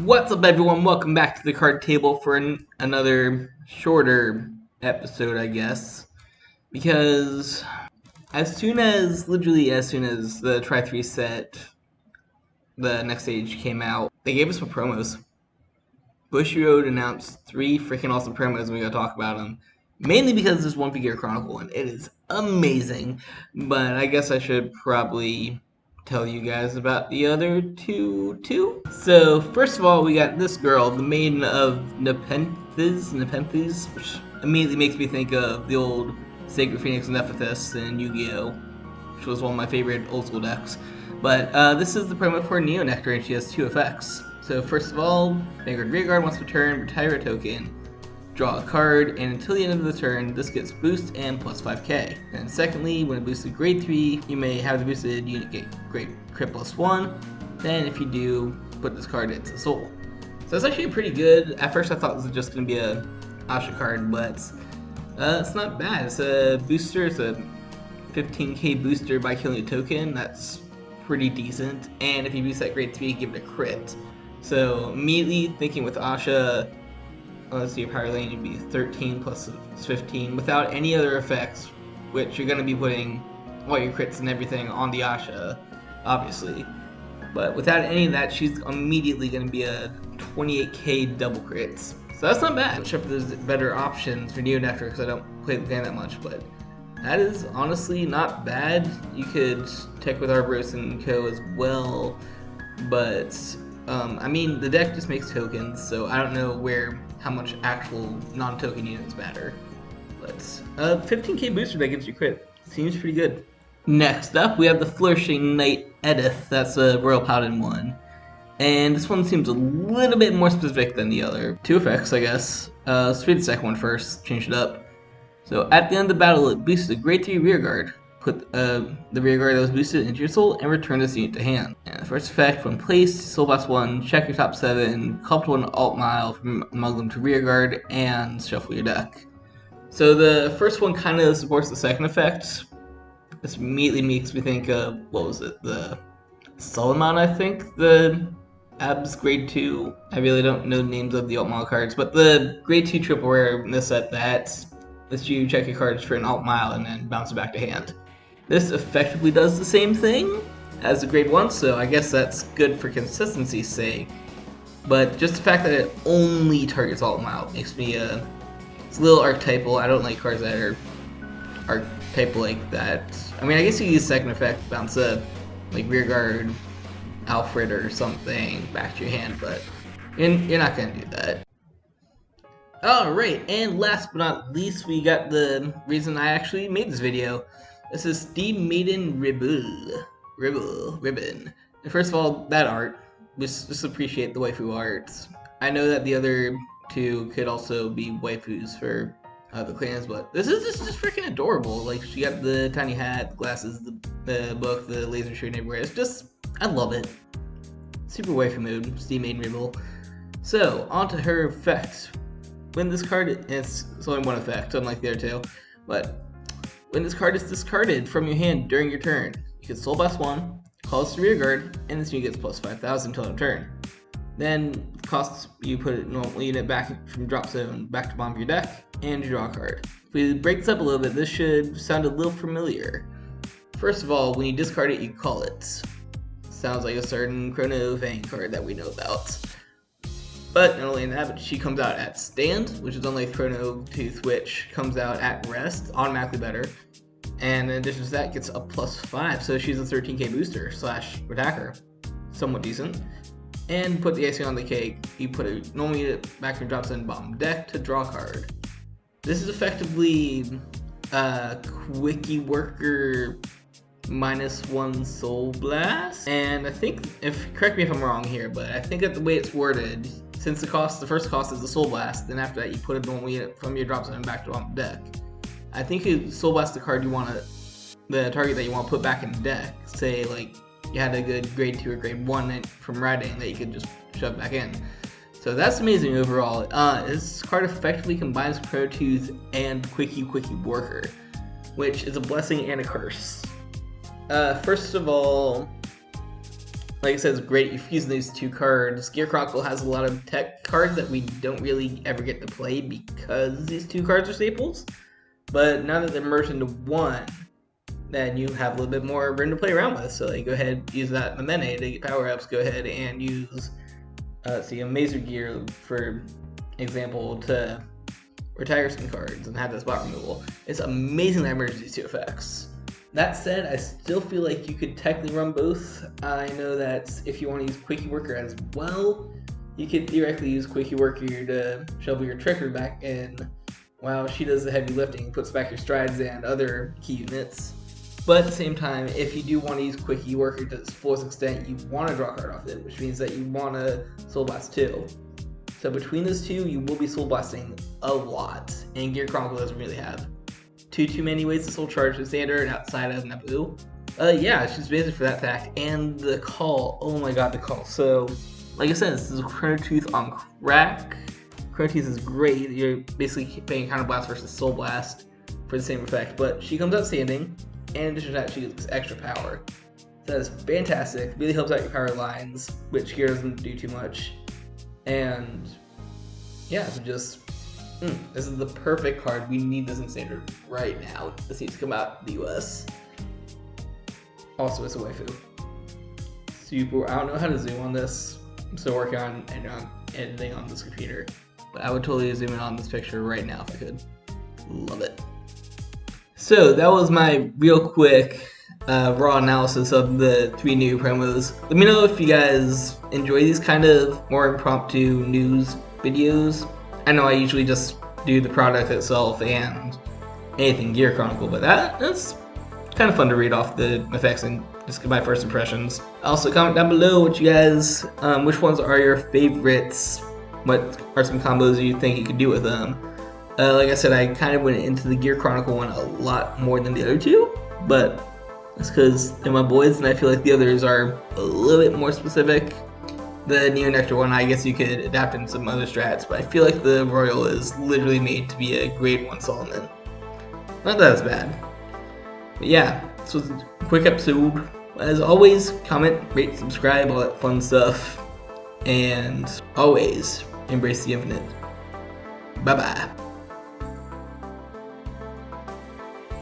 What's up, everyone? Welcome back to the card table for another shorter episode, I guess. Because literally as soon as the Try3 set, the next stage came out, they gave us some promos. Bushiroad announced 3 freaking awesome promos, and we gotta talk about them. Mainly because there's one Figure Chronicle, and it is amazing. But I guess I should probably tell you guys about the other two too. So first of all, we got this girl, the Maiden of Nepenthes, which immediately makes me think of the old Sacred Phoenix Nephthys in Yu-Gi-Oh!, which was one of my favorite old school decks. But this is the promo for Neonates, and she has 2 effects. So first of all, Vanguard Rearguard wants to turn, retire a token, draw a card, and until the end of the turn, this gets boost and plus 5k. And secondly, when it boosted grade 3, you may have the boosted unit get grade crit plus 1. Then if you do, put this card into soul. So it's actually pretty good. At first I thought this was just going to be a Asha card, but it's not bad. It's a booster, it's a 15k booster by killing a token. That's pretty decent. And if you boost that grade 3, give it a crit. So immediately thinking with Asha, let's see, your power lane would be 13 plus 15 without any other effects, which you're going to be putting all your crits and everything on the Asha, obviously. But without any of that, she's immediately going to be a 28k double crits. So that's not bad. I'm sure if there's better options for Neonates because I don't play the game that much, but that is honestly not bad. You could tech with Arboros and Co as well, but I mean, the deck just makes tokens, so I don't know how much actual non-token units matter. But 15k booster that gives you crit seems pretty good. Next up, we have the Flourishing Night Edith. That's a Royal Paladin one. And this one seems a little bit more specific than the other. 2 effects, I guess. Let's read the second one first, change it up. So at the end of the battle, it boosts a grade 3 rearguard. Put the rearguard that was boosted into your soul and return this unit to hand. And the first effect, when placed, soul blast 1, check your top 7, call up to 1 alt mile from among them to rearguard, and shuffle your deck. So the first one kind of supports the second effect. This immediately makes me think of, what was it, the Solomon, I think? The Abs grade 2. I really don't know the names of the alt mile cards, but the grade 2 triple rare in this set that lets you check your cards for an alt mile and then bounce it back to hand. This effectively does the same thing as the grade 1, so I guess that's good for consistency's sake. But just the fact that it only targets alt mile makes me it's a little archetypal. I don't like cards that are archetypal like that. I mean, I guess you use second effect, bounce a like rearguard Alfred or something back to your hand, but you're not gonna do that. Alright, and last but not least, we got the reason I actually made this video. This is the Maiden Ribbon. And first of all, that art, just appreciate the waifu art. I know that the other 2 could also be waifus for the clans, but this is just freaking adorable. Like, she got the tiny hat, the glasses, the book, the laser shooting everywhere. It's just, I love it. Super waifu mood, Steam Maiden Ribbon. So, on to her effect. When this card, it's only one effect, unlike the other 2, but when this card is discarded from your hand during your turn, you can Soul Blast 1, call this to rearguard, and this unit gets plus 5,000 until end turn. Then, costs you put a normal unit back from drop zone back to bottom of your deck, and you draw a card. If we break this up a little bit, this should sound a little familiar. First of all, when you discard it, you call it. Sounds like a certain Chrono Fang card that we know about. But not only in that, but she comes out at stand, which is unlike Chrono Tooth, which comes out at rest, automatically better. And in addition to that, gets a plus 5, so she's a 13k booster / attacker. Somewhat decent. And put the icing on the cake, you put a normal unit back from drop zone bottom deck to draw a card. This is effectively a Quickie Worker -1 Soul Blast. And I think, correct me if I'm wrong here, but I think that the way it's worded, since the first cost is the Soul Blast, then after that you put a normal unit from your drop zone back to on deck. I think you Soul Blast the card the target that you want to put back in the deck. Say like you had a good grade 2 or grade 1 from writing that you could just shove back in. So that's amazing overall. This card effectively combines Pro Tooth and Quickie Worker, which is a blessing and a curse. First of all, Like I said, it's great if using these two cards. Gear Chronicle has a lot of tech cards that we don't really ever get to play because these two cards are staples. But now that they're merged into one, then you have a little bit more room to play around with. So like, go ahead, use that Memene to get power-ups. Go ahead and use Mazer Gear, for example, to retire some cards and have this spot removal. It's amazing that merges these two effects. That said, I still feel like you could technically run both. I know that if you want to use Quickie Worker as well, you could theoretically use Quickie Worker to shovel your Tricker back in while she does the heavy lifting, puts back your strides and other key units. But at the same time, if you do want to use Quickie Worker to its fullest extent, you want to draw a card off it, which means that you want to Soul Blast too. So between those two, you will be Soul Blasting a lot, and Gear Chronicle doesn't really have too many ways to Soul Charge the standard outside of Naboo. Yeah, it's just basic for that fact. And the call, oh my god, the call. So, like I said, this is a Chrono Tooth on crack. Chrono Tooth is great. You're basically paying Counter Blast versus Soul Blast for the same effect, but she comes out standing, and in addition to that, she gets extra power. So that's fantastic. Really helps out your power lines, which Gear doesn't do too much. And yeah, so just this is the perfect card. We need this in standard right now. This needs to come out in the US. Also, it's a waifu. Super. I don't know how to zoom on this. I'm still working on editing on this computer. But I would totally zoom in on this picture right now if I could. Love it. So that was my real quick raw analysis of the 3 new promos. Let me know if you guys enjoy these kind of more impromptu news videos. I know I usually just do the product itself and anything Gear Chronicle, but that's kind of fun to read off the effects and just get my first impressions. Also, comment down below what you guys, which ones are your favorites? What are some combos you think you could do with them? Like I said, I kind of went into the Gear Chronicle one a lot more than the other two, but that's because they're my boys and I feel like the others are a little bit more specific. The Neonates one, I guess you could adapt in some other strats, but I feel like the Royal is literally made to be a grade 1 Solomon. Not that it's bad. But yeah, this was a quick episode. As always, comment, rate, subscribe, all that fun stuff. And always embrace the infinite. Bye-bye.